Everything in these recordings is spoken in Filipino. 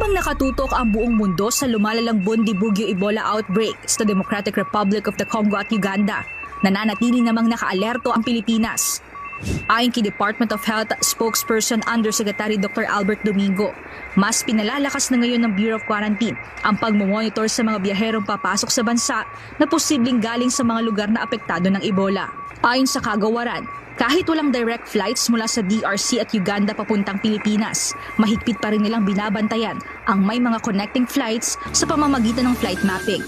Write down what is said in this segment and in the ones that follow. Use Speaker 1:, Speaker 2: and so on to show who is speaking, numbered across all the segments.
Speaker 1: Habang nakatutok ang buong mundo sa lumalalang Bundibugyo Ebola outbreak sa Democratic Republic of the Congo at Uganda, nananatili namang nakaalerto ang Pilipinas. Ayon kay Department of Health spokesperson Undersecretary Dr. Albert Domingo, mas pinalalakas na ngayon ng Bureau of Quarantine ang pagmomonitor sa mga biyaherong papasok sa bansa na posibleng galing sa mga lugar na apektado ng Ebola. Ayon sa kagawaran, kahit walang direct flights mula sa DRC at Uganda papuntang Pilipinas, mahigpit pa rin nilang binabantayan ang may mga connecting flights sa pamamagitan ng flight mapping.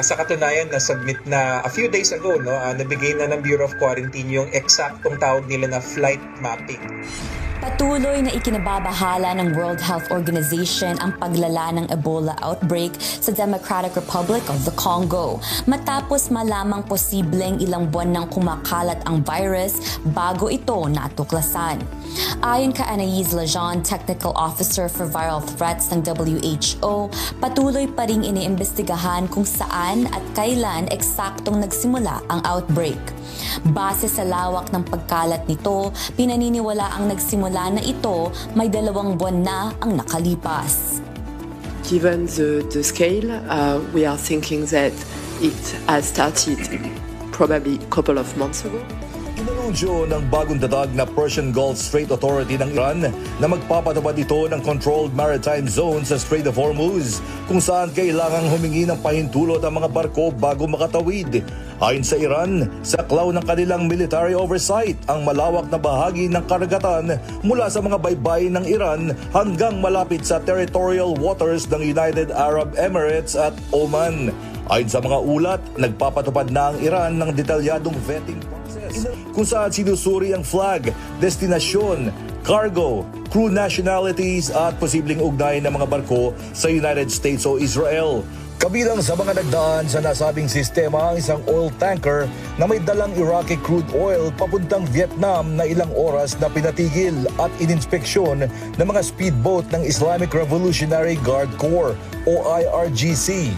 Speaker 2: Sa katunayan, na-submit na a few days ago, nabigay na ng Bureau of Quarantine yung eksaktong tawag nila na flight mapping.
Speaker 3: Patuloy na ikinababahala ng World Health Organization ang paglala ng Ebola outbreak sa Democratic Republic of the Congo matapos malamang posibleng ilang buwan nang kumakalat ang virus bago ito natuklasan. Ayon kay Anais Lajon, Technical Officer for Viral Threats ng WHO, patuloy pa ring iniimbestigahan kung saan at kailan eksaktong nagsimula ang outbreak. Base sa lawak ng pagkalat nito, pinaniniwala ang nagsimula na ito may 2 buwan na ang nakalipas.
Speaker 4: Given the scale, we are thinking that it has started probably a couple of months ago.
Speaker 5: Inanunsyo ng bagong datag na Persian Gulf Strait Authority ng Iran na magpapatupad ito ng Controlled Maritime Zone sa Strait of Hormuz kung saan kailangang humingi ng pahintulot ang mga barko bago makatawid. Ayon sa Iran, saklaw ng kanilang military oversight ang malawak na bahagi ng karagatan mula sa mga baybay ng Iran hanggang malapit sa territorial waters ng United Arab Emirates at Oman. Ayon sa mga ulat, nagpapatupad na ang Iran ng detalyadong vetting process kung saan sinusuri ang flag, destinasyon, cargo, crew nationalities at posibleng ugnay ng mga barko sa United States o Israel. Kabilang sa mga nagdaan sa nasabing sistema ang isang oil tanker na may dalang Iraqi crude oil papuntang Vietnam na ilang oras na pinatigil at ininspeksyon ng mga speedboat ng Islamic Revolutionary Guard Corps o IRGC.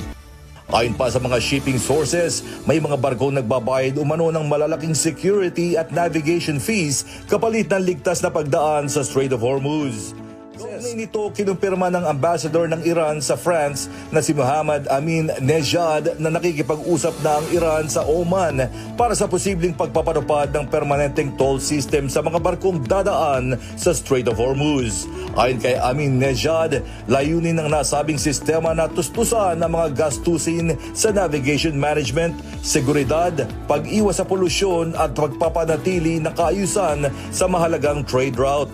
Speaker 5: Ayon pa sa mga shipping sources, may mga barkong nagbabayad umano ng malalaking security at navigation fees kapalit ng ligtas na pagdaan sa Strait of Hormuz. Kaugnay nito, kinumpirma ng ambassador ng Iran sa France na si Mohammed Amin Nejad na nakikipag-usap na ang Iran sa Oman para sa posibleng pagpapatupad ng permanenteng toll system sa mga barkong dadaan sa Strait of Hormuz. Ayon kay Amin Nejad, layunin ng nasabing sistema na tustusan ang mga gastusin sa navigation management, seguridad, pag-iwas sa polusyon at pagpapanatili ng kaayusan sa mahalagang trade route.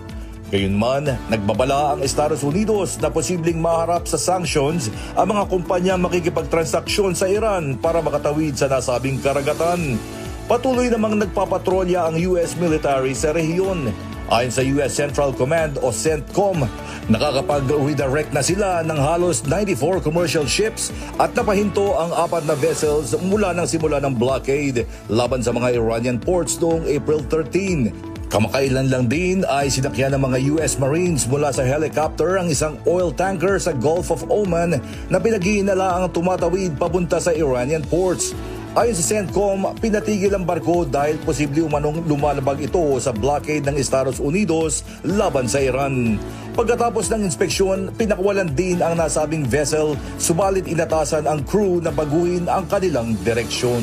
Speaker 5: Gayunman, nagbabala ang Estados Unidos na posibleng maharap sa sanctions ang mga kumpanya makikipagtransaksyon sa Iran para makatawid sa nasabing karagatan. Patuloy namang nagpapatrolya ang US military sa rehiyon. Ayon sa US Central Command o CENTCOM, nakakapag-redirect na sila ng halos 94 commercial ships at napahinto ang 4 na vessels mula ng simula ng blockade laban sa mga Iranian ports noong April 13. Kamakailan lang din ay sinakyan ng mga US Marines mula sa helicopter ang isang oil tanker sa Gulf of Oman na pinag-iinala ang tumatawid papunta sa Iranian ports. Ayon sa CENTCOM, pinatigil ang barko dahil posible umanong lumalabag ito sa blockade ng Estados Unidos laban sa Iran. Pagkatapos ng inspeksyon, pinakawalan din ang nasabing vessel, subalit inatasan ang crew na baguhin ang kanilang direksyon.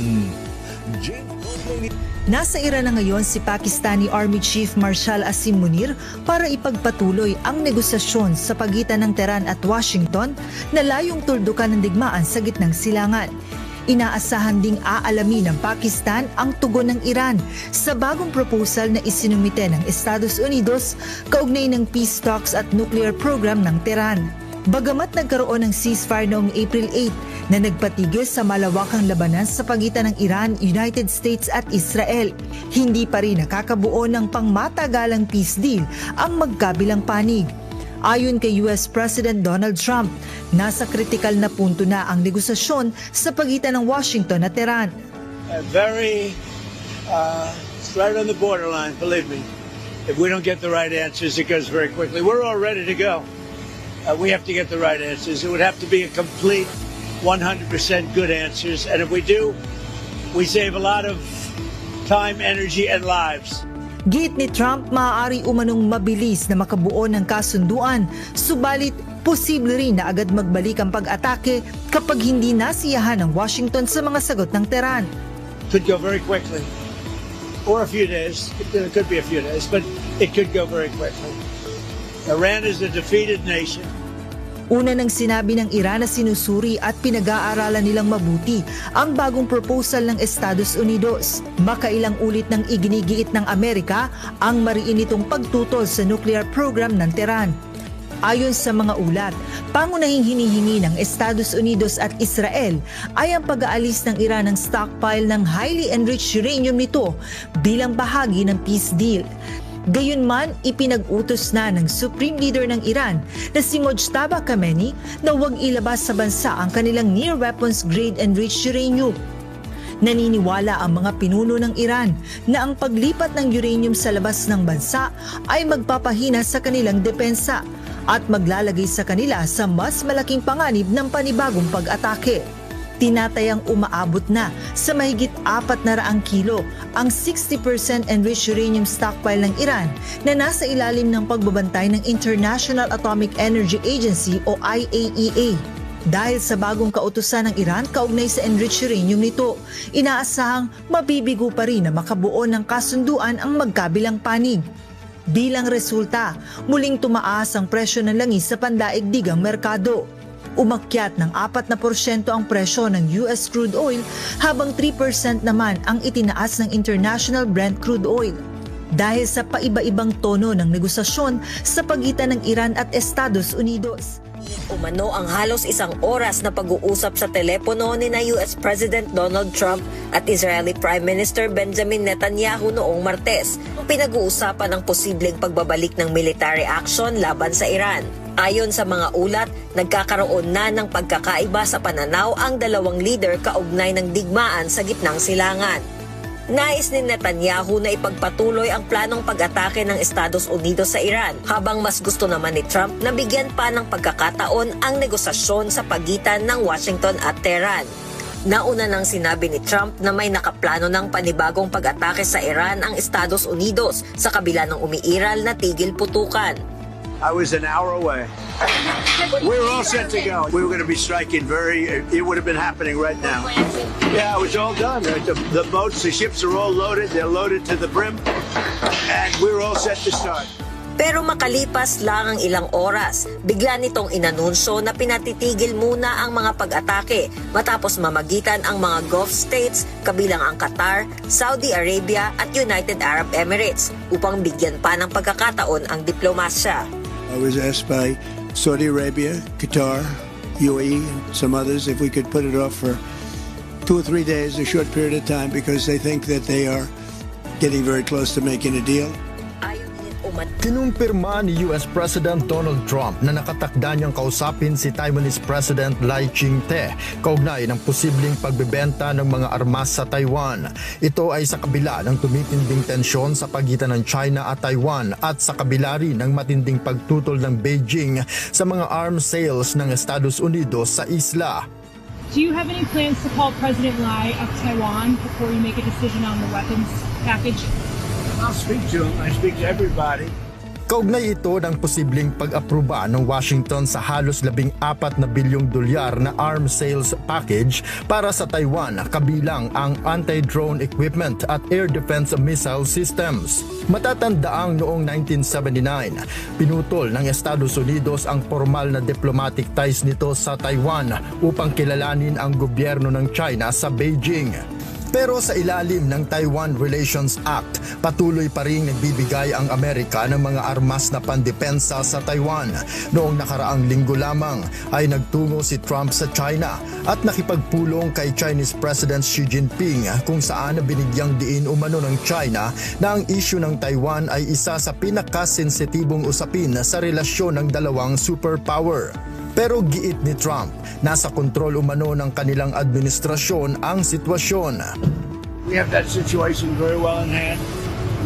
Speaker 6: Nasa Iran na ngayon si Pakistani Army Chief Marshal Asim Munir para ipagpatuloy ang negosasyon sa pagitan ng Tehran at Washington na layong tuldukan ng digmaan sa gitnang silangan. Inaasahan ding aalamin ng Pakistan ang tugon ng Iran sa bagong proposal na isinumite ng Estados Unidos kaugnay ng peace talks at nuclear program ng Tehran. Bagamat nagkaroon ng ceasefire noong April 8 na nagpatigil sa malawakang labanan sa pagitan ng Iran, United States at Israel, hindi pa rin nakakabuo ng pangmatagalang peace deal ang magkabilang panig. Ayon kay US President Donald Trump, nasa kritikal na punto na ang negosasyon sa pagitan ng Washington at Tehran.
Speaker 7: It's right on the borderline, believe me. If we don't get the right answers, it goes very quickly. We're all ready to go. We have to get the right answers. It would have to be a complete 100% good answers. And if we do, we save a lot of time, energy, and lives.
Speaker 6: Giit ni Trump, maaari umanong mabilis na makabuo ng kasunduan, subalit posible rin na agad magbalik ang pag-atake kapag hindi nasiyahan ng Washington sa mga sagot ng Tehran.
Speaker 7: Could go very quickly. Or a few days. It could be a few days, but it could go very quickly. Iran is a defeated nation.
Speaker 6: Una nang sinabi ng Iran na sinusuri at pinag-aaralan nilang mabuti ang bagong proposal ng Estados Unidos. Makailang ulit nang iginigiit ng Amerika ang mariin nitong pagtutol sa nuclear program ng Tehran. Ayon sa mga ulat, pangunahing hinihingi ng Estados Unidos at Israel ay ang pag-aalis ng Iran ng stockpile ng highly enriched uranium nito bilang bahagi ng peace deal. Gayunman, ipinag-utos na ng Supreme Leader ng Iran na si Mojtaba Khamenei na huwag ilabas sa bansa ang kanilang near weapons grade enriched uranium. Naniniwala ang mga pinuno ng Iran na ang paglipat ng uranium sa labas ng bansa ay magpapahina sa kanilang depensa at maglalagay sa kanila sa mas malaking panganib ng panibagong pag-atake. Tinatayang umaabot na sa mahigit 400 kilo ang 60% enriched uranium stockpile ng Iran na nasa ilalim ng pagbabantay ng International Atomic Energy Agency o IAEA. Dahil sa bagong kautusan ng Iran kaugnay sa enriched uranium nito, inaasahang mabibigo pa rin na makabuo ng kasunduan ang magkabilang panig. Bilang resulta, muling tumaas ang presyo ng langis sa pandaigdigang merkado. Umakyat ng 4% ang presyo ng US crude oil habang 3% naman ang itinaas ng International Brent crude oil. Dahil sa paiba-ibang tono ng negosasyon sa pagitan ng Iran at Estados Unidos.
Speaker 8: Umano ang halos 1 oras na pag-uusap sa telepono ni na US President Donald Trump at Israeli Prime Minister Benjamin Netanyahu noong Martes. Pinag-uusapan ang posibleng pagbabalik ng military action laban sa Iran. Ayon sa mga ulat, nagkakaroon na ng pagkakaiba sa pananaw ang dalawang leader kaugnay ng digmaan sa gitnang silangan. Nais ni Netanyahu na ipagpatuloy ang planong pag-atake ng Estados Unidos sa Iran, habang mas gusto naman ni Trump na bigyan pa ng pagkakataon ang negosasyon sa pagitan ng Washington at Tehran. Nauna nang sinabi ni Trump na may nakaplano ng panibagong pag-atake sa Iran ang Estados Unidos sa kabila ng umiiral na tigil putukan.
Speaker 7: I was an hour away. We were all set to go. We were going to be striking it would have been happening right now. Yeah, it was all done. The boats, the ships are all loaded. They're loaded to the brim. And we were all set to start.
Speaker 8: Pero makalipas lang ang ilang oras, bigla nitong inanunsyo na pinatitigil muna ang mga pag-atake matapos mamagitan ang mga Gulf states kabilang ang Qatar, Saudi Arabia at United Arab Emirates upang bigyan pa ng pagkakataon ang diplomasya.
Speaker 7: I was asked by Saudi Arabia, Qatar, UAE, and some others if we could put it off for 2 or 3 days, a short period of time, because they think that they are getting very close to making a deal.
Speaker 9: Kinumpirma ni US President Donald Trump na nakatakda niyang kausapin si Taiwanese President Lai Ching-te kaugnay ng posibleng pagbebenta ng mga armas sa Taiwan. Ito ay sa kabila ng tumitinding tensyon sa pagitan ng China at Taiwan at sa kabila rin ng matinding pagtutol ng Beijing sa mga arms sales ng Estados Unidos sa isla.
Speaker 10: Do you have any plans to call President Lai of Taiwan before you make a decision on the weapons package?
Speaker 7: I'll speak to him. I speak to everybody.
Speaker 9: Kaugnay ito ng posibleng pag-aproba ng Washington sa halos $14 na bilyong na arms sales package para sa Taiwan, kabilang ang anti-drone equipment at air defense missile systems. Matatandaang noong 1979, pinutol ng Estados Unidos ang formal na diplomatic ties nito sa Taiwan upang kilalanin ang gobyerno ng China sa Beijing. Pero sa ilalim ng Taiwan Relations Act, patuloy pa rin nagbibigay ang Amerika ng mga armas na pandepensa sa Taiwan. Noong nakaraang linggo lamang ay nagtungo si Trump sa China at nakipagpulong kay Chinese President Xi Jinping kung saan binigyang diin umano ng China na ang issue ng Taiwan ay isa sa pinakasensitibong usapin sa relasyon ng dalawang superpower. Pero giit ni Trump, nasa kontrol umano ng kanilang administrasyon ang sitwasyon.
Speaker 7: We have that situation very well in hand.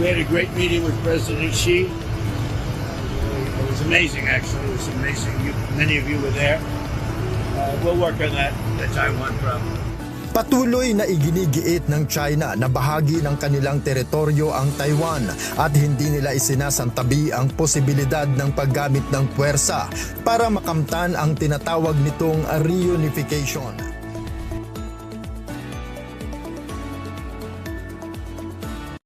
Speaker 7: We had a great meeting with President Xi. It was amazing, actually. It was amazing. Many of you were there. We'll work on that, the Taiwan problem.
Speaker 9: Patuloy na iginigiit ng China na bahagi ng kanilang teritoryo ang Taiwan at hindi nila isinasantabi ang posibilidad ng paggamit ng puwersa para makamtan ang tinatawag nitong reunification.